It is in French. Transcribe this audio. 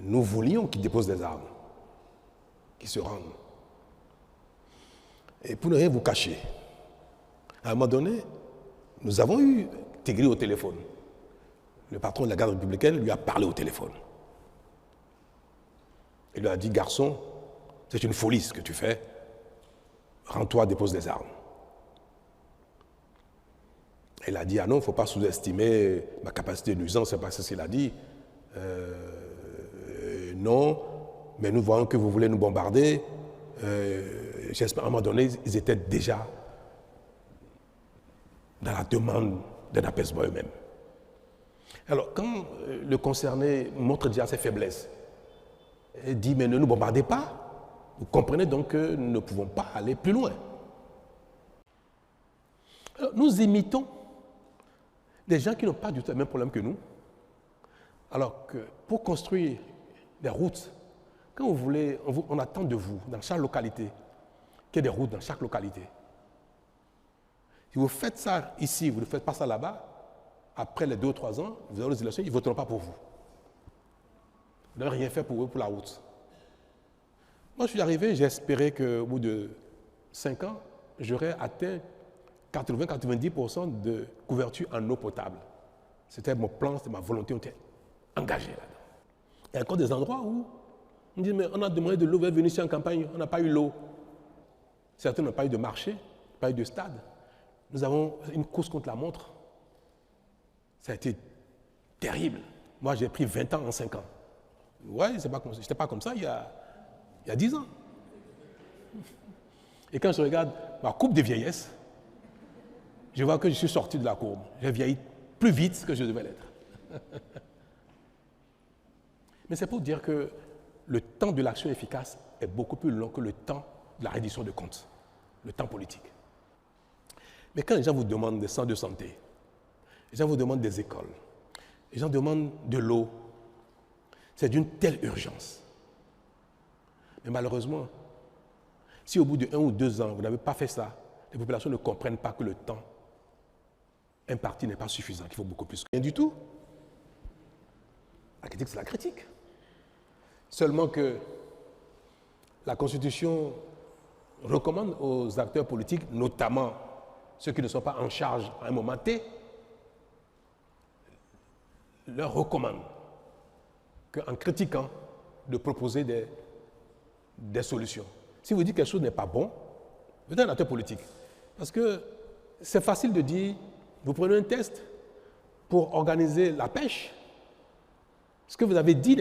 nous voulions qu'ils déposent des armes, qu'ils se rendent. Et pour ne rien vous cacher, à un moment donné, nous avons eu Tigri au téléphone. Le patron de la garde républicaine lui a parlé au téléphone. Il lui a dit, garçon, c'est une folie ce que tu fais, rends-toi, dépose des armes. Il a dit, ah non, il ne faut pas sous-estimer ma capacité de nuisance, c'est pas ce qu'il a dit. Non, mais nous voyons que vous voulez nous bombarder. J'espère, à un moment donné, ils étaient déjà dans la demande d'un apaisement eux-mêmes. Alors, quand le concerné montre déjà ses faiblesses, il dit, mais ne nous bombardez pas, vous comprenez donc que nous ne pouvons pas aller plus loin. Alors, nous imitons des gens qui n'ont pas du tout le même problème que nous, alors que pour construire des routes, quand vous voulez, on attend de vous, dans chaque localité, qu'il y ait des routes dans chaque localité. Si vous faites ça ici, vous ne faites pas ça là-bas, après les 2 ou 3 ans, vous aurez les élections, ils ne voteront pas pour vous. Vous n'avez rien fait pour eux, pour la route. Moi, je suis arrivé, j'ai espéré qu'au bout de 5 ans, j'aurais atteint 80-90% de couverture en eau potable. C'était mon plan, c'était ma volonté, on était engagé là-dedans. Il y a encore des endroits où on dit, mais on a demandé de l'eau, vous êtes venu ici en campagne, on n'a pas eu l'eau. Certains n'ont pas eu de marché, pas eu de stade. Nous avons une course contre la montre. Ça a été terrible. Moi, j'ai pris 20 ans en 5 ans. Ouais, je n'étais pas comme ça il y a 10 ans. Et quand je regarde ma coupe de vieillesse, je vois que je suis sorti de la courbe. J'ai vieilli plus vite que je devais l'être. Mais c'est pour dire que le temps de l'action efficace est beaucoup plus long que le temps de la reddition de comptes, le temps politique. Mais quand les gens vous demandent des centres de santé, les gens vous demandent des écoles, les gens demandent de l'eau, c'est d'une telle urgence. Mais malheureusement, si au bout de 1 ou 2 ans, vous n'avez pas fait ça, les populations ne comprennent pas que le temps imparti n'est pas suffisant, qu'il faut beaucoup plus. Rien du tout. La critique, c'est la critique. Seulement que la Constitution recommande aux acteurs politiques, notamment ceux qui ne sont pas en charge à un moment T, leur recommande qu'en critiquant, de proposer des solutions. Si vous dites que quelque chose n'est pas bon, vous êtes un acteur politique. Parce que c'est facile de dire, vous prenez un test pour organiser la pêche. Ce que vous avez dit n'est